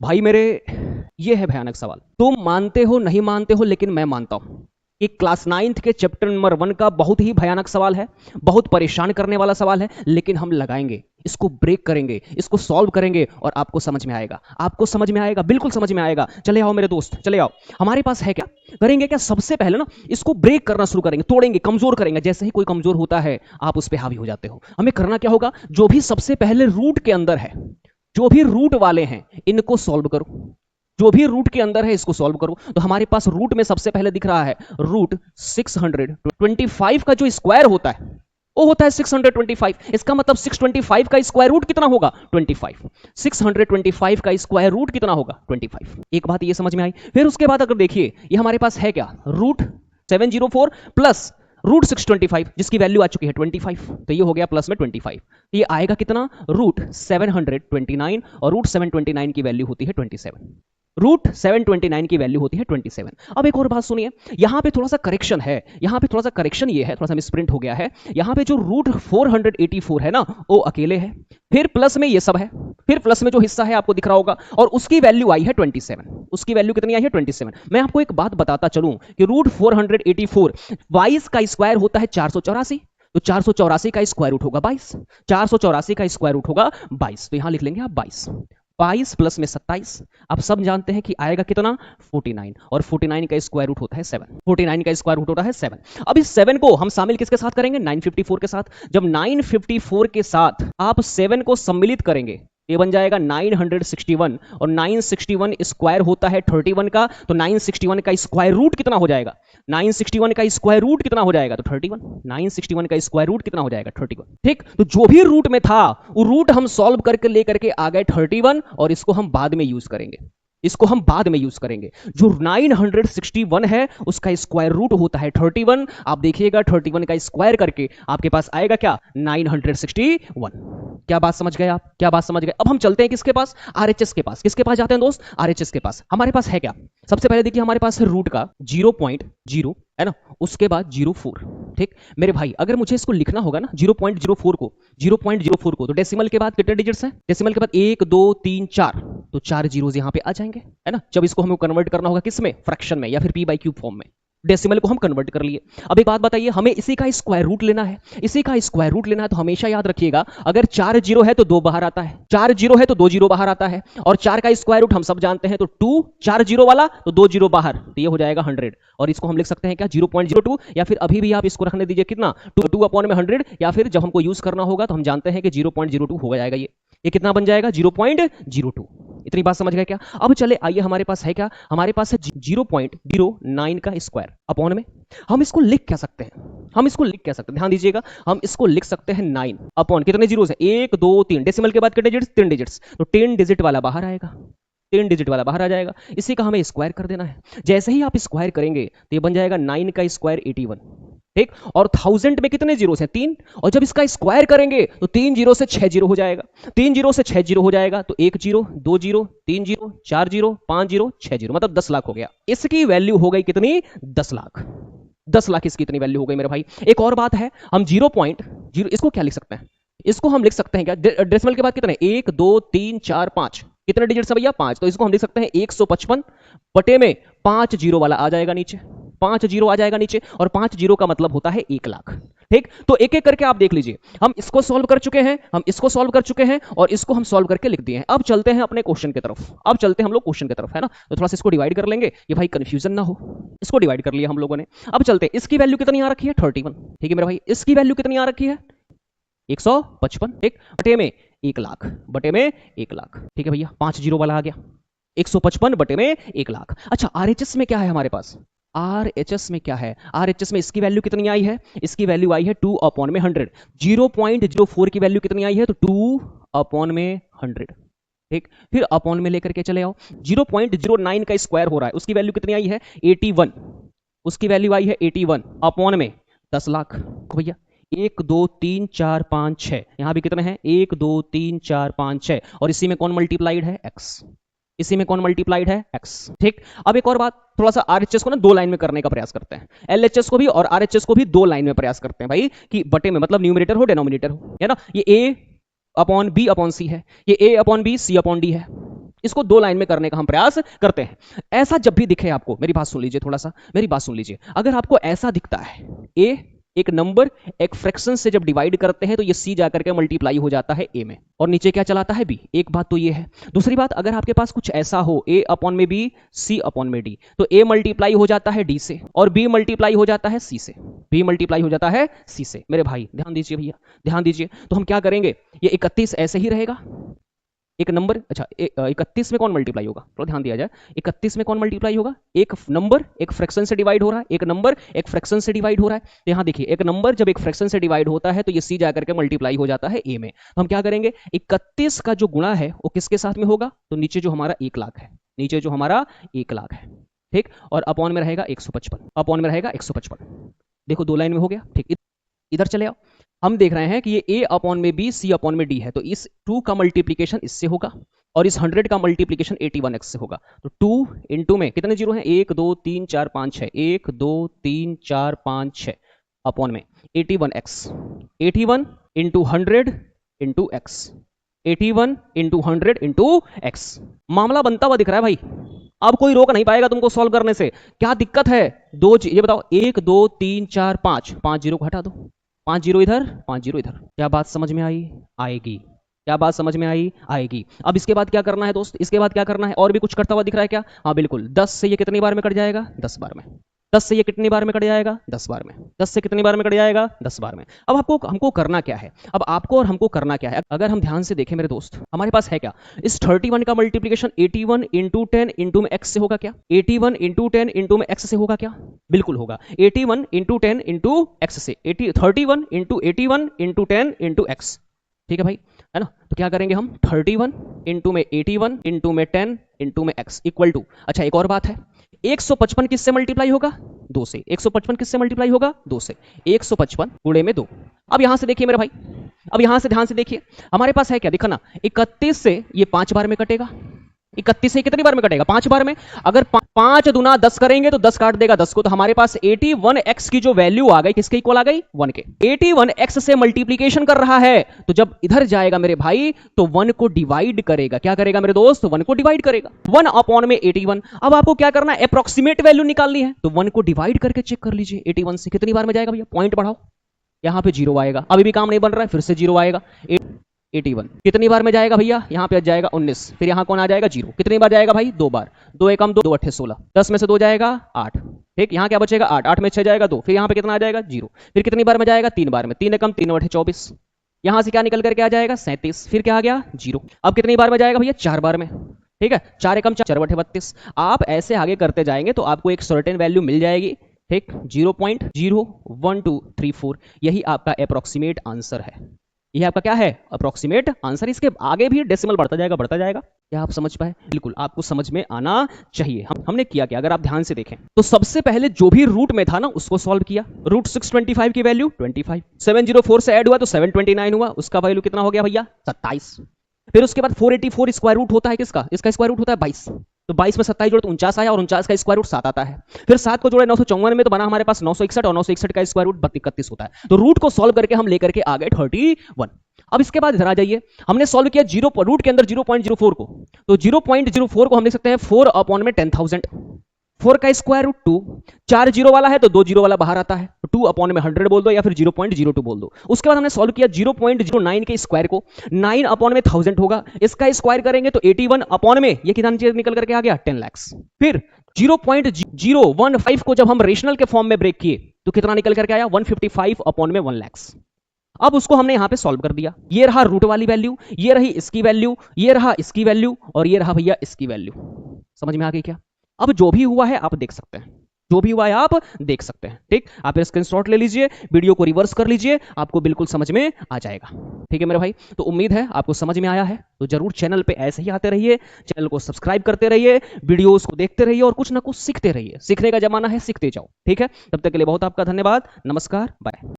भाई मेरे, ये है भयानक सवाल। तुम मानते हो नहीं मानते हो, लेकिन मैं मानता हूं कि क्लास 9th के चैप्टर नंबर 1 का बहुत ही भयानक सवाल है, बहुत परेशान करने वाला सवाल है, लेकिन हम लगाएंगे इसको, ब्रेक करेंगे, इसको सॉल्व करेंगे और आपको समझ में आएगा। आपको समझ में आएगा, बिल्कुल समझ में आएगा। चले आओ मेरे दोस्त, चले आओ। हमारे पास है क्या, करेंगे क्या, सबसे पहले ना इसको ब्रेक करना शुरू करेंगे, तोड़ेंगे, कमजोर करेंगे। जैसे ही कोई कमजोर होता है आप उस पर हावी हो जाते हो। हमें करना क्या होगा, जो भी सबसे पहले रूट के अंदर है, जो भी रूट वाले हैं, इनको सॉल्व करो। जो भी रूट के अंदर है इसको सॉल्व करो। तो हमारे पास रूट में सबसे पहले दिख रहा है रूट 625 का जो स्क्वायर होता है वो होता है 625। इसका मतलब 625 का स्क्वायर रूट कितना होगा, 25। 625 का स्क्वायर रूट कितना होगा, 25। एक बात ये समझ में आई। फिर उसके बाद अगर देखिए, ये हमारे पास है क्या, रूट 704 प्लस रूट 625 जिसकी वैल्यू आ चुकी है 25। तो ये हो गया प्लस में 25। ये आएगा कितना, रूट 729, और रूट 729 की वैल्यू होती है 27। रूट 729 की वैल्यू होती है 27। अब एक और बात सुनिए, यहां पे थोड़ा सा करेक्शन है, यहां पे थोड़ा सा करेक्शन ये है, थोड़ा सा मिसप्रिंट हो गया है। यहां पे जो रूट 484 है ना, वो अकेले है, फिर प्लस में ये सब है, फिर प्लस में जो हिस्सा है आपको दिख रहा होगा, और उसकी वैल्यू आई है 27। उसकी वैल्यू कितनी आई है, 27। मैं आपको एक बात बताता चलूं कि रूट 484 22 का स्क्वायर होता है 484, तो 484 का स्क्वायर रूट होगा 22। 484 का स्क्वायर रूट होगा 22, तो यहां लिख लेंगे आप 22। 22 प्लस में 27, आप सब जानते हैं कि आएगा कितना, 49, और 49 का स्क्वायर रूट होता है 7। 49 का स्क्वायर रूट होता है 7। अब इस 7 को हम शामिल किसके साथ करेंगे, 954 के साथ। जब 954 के साथ आप 7 को सम्मिलित करेंगे, ये बन जाएगा 961, और 961 स्क्वायर होता है 31 का, तो 961 का स्क्वायर रूट कितना हो जाएगा, 961 का स्क्वायर रूट कितना हो जाएगा, तो 31। 961 का स्क्वायर रूट कितना हो जाएगा, 31। ठीक, तो जो भी रूट में था वो रूट हम सॉल्व करके लेकर के आ गए 31, और इसको हम बाद में यूज करेंगे, इसको हम बाद में यूज करेंगे। जो 961 है उसका स्क्वायर रूट होता है 31। आप देखिएगा 31 का स्क्वायर करके आपके पास आएगा क्या, 961। क्या बात समझ गए आप, क्या बात समझ गए। अब हम चलते हैं किसके पास, आरएचएस के पास। किसके पास जाते हैं दोस्त, आरएचएस के पास। हमारे पास है क्या, सबसे पहले देखिए हमारे पास है रूट का 0.0 है ना, उसके बाद 04। ठीक मेरे भाई, अगर मुझे इसको लिखना होगा ना 0.04 को, 0.04 को, तो डेसिमल के बाद कितने डिजिट्स हैं, डेसिमल के बाद 1 2 3 4, तो 4 जीरोस यहां पे आ जाएंगे, है ना। जब इसको हमें कन्वर्ट करना होगा किस में, फ्रैक्शन में या फिर पी बाई क्यूब फॉर्म में, डेसिमल को हम कन्वर्ट कर लिए। अब एक बात बताइए, हमें इसी का स्क्वायर रूट लेना है, इसी का स्क्वायर रूट लेना है। तो हमेशा याद रखिएगा, अगर 4 जीरो है तो 2 बाहर आता है, 4 जीरो है तो 2 जीरो बाहर आता है, और 4 का स्क्वायर रूट हम सब जानते हैं, तो 2, 4 जीरो वाला तो 2 जीरो बाहर, तो ये हो जाएगा 100। और इसको हम लिख सकते हैं क्या, 0.02, या फिर अभी भी आप इसको रखने दीजिए कितना, 2 अपॉन में 100, या फिर जब हमको यूज करना होगा तो हम जानते हैं कि 0.02 हो जाएगा। ये कितना बन जाएगा, 0.02। इतनी बात समझ गए क्या। अब चले आइए, हमारे पास है क्या, हमारे पास है 0.09 का स्क्वायर अपॉन में। हम इसको लिख क्या सकते हैं, हम इसको लिख क्या सकते हैं, ध्यान दीजिएगा, हम इसको लिख सकते हैं 9 अपॉन कितने जीरोस है, 1 2 3, डेसिमल के बाद कितने डिजिट्स, 3 डिजिट्स, तो 10 डिजिट वाला बाहर आएगा, 3 डिजिट वाला बाहर आ जाएगा। इसी का हमें स्क्वायर कर देना है। जैसे ही आप स्क्वायर करेंगे तो ये बन जाएगा 9 का स्क्वायर 81। ठीक, और 1000 में कितने जीरो हैं, 3, और जब इसका स्क्वायर करेंगे तो 3 जीरो से 6 जीरो हो जाएगा, 3 जीरो से 6 जीरो हो जाएगा, तो 1 zero 2 zero 3 zero 4 zero 5 zero 6 zero, मतलब 10 लाख हो गया। इसकी वैल्यू हो गई कितनी, 10 लाख। 10 लाख इसकी इतनी वैल्यू हो गई मेरे भाई। एक और बात है, हम 0.0 इसको क्या लिख सकते हैं, इसको हम लिख सकते हैं क्या, डेसिमल के बाद कितने, 1 2 3 4 5, कितने डिजिट है भैया, 5, तो इसको हम लिख सकते हैं 155 बटे में 5 जीरो वाला आ जाएगा नीचे, 5 जीरो आ जाएगा नीचे, और 5 जीरो का मतलब होता है 1 लाख। ठीक, तो एक एक करके आप देख लीजिए, हम इसको सॉल्व कर चुके हैं, हम इसको सॉल्व कर चुके हैं, और इसको हम सॉल्व करके लिख दिए हैं। अब चलते हैं अपने क्वेश्चन की तरफ, अब चलते हैं हम लोग क्वेश्चन की तरफ, है ना। तो थोड़ा सा इसको डिवाइड कर लेंगे, ये भाई कंफ्यूजन ना हो। इसको डिवाइड कर लिया हम लोगों ने। अब चलते हैं, इसकी वैल्यू कितनी आ रखी है, 31। ठीक है मेरे भाई, इसकी वैल्यू कितनी आ रखी है, 155। ठीक, बटे में 1 लाख, बटे में 1 लाख। ठीक है भैया, 5 जीरो वाला आ गया, 155 बटे में 1 लाख। अच्छा, आरएचएस में क्या है हमारे पास, आरएचएस में क्या है, आरएचएस में इसकी वैल्यू कितनी आई है, इसकी वैल्यू आई है 2 अपॉन में 100। 0.04 की वैल्यू कितनी आई है, तो 2 अपॉन में 100। ठीक, फिर अपॉन में लेकर के चले आओ, 0.09 का स्क्वायर हो रहा है, उसकी वैल्यू कितनी आई है, 81। उसकी वैल्यू आई है 81 अपॉन में 10 लाख। भैया 1 2 3 4 5 6, यहां भी कितने हैं, 1 2 3 4 5 6, और इसी में कौन मल्टीप्लाइड है, x। इसी में कौन मल्टीप्लाइड है, x। ठीक, अब एक और बात, थोड़ा सा आरएचएस को ना 2 लाइन में करने का प्रयास करते हैं, एलएचएस को भी और आरएचएस को भी 2 लाइन में प्रयास करते हैं भाई, कि बटे में मतलब न्यूमरेटर हो डिनोमिनेटर हो, है ना। ये a upon b upon c है, ये a upon b c upon d है, इसको 2 लाइन में करने का हम प्रयास करते हैं। ऐसा जब भी दिखे आपको, मेरी बात सुन लीजिए, थोड़ा सा मेरी बात सुन लीजिए, अगर आपको ऐसा दिखता है ए एक नंबर एक फ्रैक्शन से जब डिवाइड करते हैं तो ये सी जाकर के मल्टीप्लाई हो जाता है ए में, और नीचे क्या चलाता है बी। एक बात तो ये है। दूसरी बात, अगर आपके पास कुछ ऐसा हो ए अपॉन में बी सी अपॉन में डी, तो ए मल्टीप्लाई हो जाता है डी से और बी मल्टीप्लाई हो जाता है सी से, बी मल्टीप्लाई हो जाता है सी से। मेरे भाई ध्यान दीजिए भैया, ध्यान दीजिए। तो हम क्या करेंगे, ये 31 ऐसे ही रहेगा एक नंबर। अच्छा 31 में कौन मल्टीप्लाई होगा, थोड़ा ध्यान दिया जाए। 31 में कौन मल्टीप्लाई होगा, एक नंबर एक फ्रैक्शन से डिवाइड हो रहा है, एक नंबर एक फ्रैक्शन से डिवाइड हो रहा है। तो यहाँ देखिए, एक नंबर जब एक फ्रैक्शन से डिवाइड होता है तो ये सी जाकर के मल्टीप्लाई हो जाता है ए में। तो हम क्या करेंगे, 31 का जो गुणा है वो किसके साथ में होगा, तो नीचे जो हमारा 1 लाख है, नीचे जो हमारा 1 लाख है, ठीक, और अपॉन में रहेगा 155, अपॉन में रहेगा 155। देखो 2 लाइन में हो गया, ठीक। इधर चले आओ, हम देख रहे हैं कि ये a अपॉन में b c अपॉन में d है, तो इस 2 का मल्टीप्लिकेशन इससे होगा और इस 100 का मल्टीप्लिकेशन 81x से होगा। तो 2 इंटू में कितने जीरो हैं, 1 2 3 4 5 6, 1 2 3 4 5 6 अपॉन में 81x, 81 into 100 into x, 81 into 100 into x। मामला बनता हुआ दिख रहा है भाई, अब कोई रोक नहीं पाएगा तुमको सॉल्व करने से। क्या दिक्कत है, ये बताओ, 1 2 3 4 5, 5 जीरो को हटा दो, 5 जीरो इधर 5 जीरो इधर। क्या बात समझ में आई, आएगी, क्या बात समझ में आई, आएगी। अब इसके बाद क्या करना है दोस्त, इसके बाद क्या करना है, और भी कुछ करता हुआ दिख रहा है क्या, हाँ बिल्कुल, 10 से ये कितनी बार में कट जाएगा, 10 बार में। 10 से ये कितनी बार में कट जाएगा, 10 बार में। 10 से कितनी बार में कट जाएगा, 10 बार में। अब आपको हमको करना क्या है, अब आपको और हमको करना क्या है, अगर हम ध्यान से देखें मेरे दोस्त, हमारे पास है क्या, इस 31 का मल्टीप्लिकेशन 81 इंटू 10 इंटू में x से होगा क्या, 81 इंटू 10 इंटू में x से होगा क्या, बिल्कुल होगा। 81 इंटू 10 इंटू x से 31 इंटू 81 इंटू 10 इंटू x, ठीक है भाई, है ना। तो क्या करेंगे हम, 31 इंटू में 81 इंटू में 10 इंटू में x इक्वल टू, अच्छा एक और बात है, 155 किससे मल्टीप्लाई होगा, 2 से। 155 किससे मल्टीप्लाई होगा, 2 से। 155 गुणे में 2। अब यहां से देखिए मेरे भाई, अब यहां से ध्यान से देखिए, हमारे पास है क्या, देखा ना, 31 से ये 5 बार में कटेगा, 31 से कितनी बार में कटेगा, 5 बार में। अगर 5 दुना 10 करेंगे तो 10 काट देगा 10 को, तो हमारे पास 81x की जो वैल्यू आ गई, किसके इक्वल आ गई, 1 के। 81x से मल्टीप्लिकेशन कर रहा है, तो जब इधर जाएगा मेरे भाई तो 1 को डिवाइड करेगा, क्या करेगा मेरे दोस्त, 1 को डिवाइड करेगा, 1 अपॉन में 81। अब आपको क्या करना है, अप्रोक्सीमेट वैल्यू निकालनी है, तो 1 को डिवाइड करके चेक कर लीजिए, 81 से कितनी बार में जाएगा भैया, पॉइंट बढ़ाओ, यहां पे 0 आएगा, अभी भी काम नहीं बन रहा है, फिर से 0 आएगा। 81 कितनी बार में जाएगा भैया, यहां पे जाएगा 19, फिर यहां कौन आ जाएगा, 0। कितनी बार जाएगा भाई, 2 बार, 2 एकम 2, 2 अट्ठे 16, 10 में से 2 जाएगा 8, ठीक, यहां क्या बचेगा 8, 8 में 6 जाएगा 2, फिर यहां पे कितना आ जाएगा 0, फिर कितनी बार में जाएगा, 3 बार में, 3 एकम 3 अट्ठे 24, यहां से क्या निकल करके आ जाएगा 37, फिर क्या आ गया 0। अब कितनी बार में जाएगा भैया, 4 बार में, ठीक है, 4 एकम 4 अट्ठे 32। आप ऐसे आगे करते जाएंगे तो आपको एक सर्टेन वैल्यू मिल जाएगी, ठीक, 0.01234, यही आपका अप्रोक्सीमेट आंसर है, यह आपका क्या है, अप्रोक्सीमेट आंसर। इसके आगे भी डेसिमल बढ़ता जाएगा बढ़ता जाएगा। क्या आप समझ पाए, बिल्कुल आपको समझ में आना चाहिए। हमने किया क्या, अगर आप ध्यान से देखें तो सबसे पहले जो भी रूट में था ना उसको सॉल्व किया, रूट 625 की वैल्यू 25, 704 से ऐड हुआ तो 729 हुआ, उसका वैल्यू कितना हो गया भैया 27। फिर उसके बाद 484 स्क्वायर रूट होता है किसका, इसका स्क्वायर रूट होता है 22, तो 22 में 27 जोड़े तो 49 आया, और 49 का स्क्वायर रूट 7 आता है। फिर 7 को जोड़े 954 में तो बना हमारे पास 961, और 961 का स्क्वायर रूट 31 होता है। तो रूट को सॉल्व करके हम लेकर के आ गए 31। अब इसके बाद इधर आ जाइए, हमने सॉल्व किया रूट के अंदर 0.04 को, तो 0.04 को हम लिख सकते हैं 4 अपॉन में 10,000, 4 का स्क्वायर रूट 2, 4 जीरो वाला है तो 2 जीरो वाला बाहर आता है, तो 2 अपॉन में 100 बोल दो या फिर 0.02 बोल दो। उसके बाद हमने सॉल्व किया 0.09 के स्क्वायर को, 9 अपॉन में 1000 होगा, इसका स्क्वायर करेंगे तो 81 अपॉन में ये कितना निकल करके आ गया 10 लाख। फिर 0.015 को जब हम रेशनल के फॉर्म में ब्रेक किए तो कितना निकल करके आया 155 अपॉन में 1 लाख। अब उसको हमने यहां पे सॉल्व कर दिया, ये रहा रूट वाली वैल्यू, ये रही इसकी वैल्यू, ये रहा इसकी वैल्यू, और ये रहा भैया इसकी वैल्यू। समझ में आ गई क्या। अब जो भी हुआ है आप देख सकते हैं, जो भी हुआ है आप देख सकते हैं, ठीक। आप स्क्रीनशॉट ले लीजिए, वीडियो को रिवर्स कर लीजिए, आपको बिल्कुल समझ में आ जाएगा, ठीक है मेरे भाई। तो उम्मीद है आपको समझ में आया है, तो जरूर चैनल पे ऐसे ही आते रहिए, चैनल को सब्सक्राइब करते रहिए, वीडियोस को देखते रहिए और कुछ ना कुछ सीखते रहिए, सीखने का जमाना है, सीखते जाओ, ठीक है। तब तक के लिए बहुत आपका धन्यवाद, नमस्कार, बाय।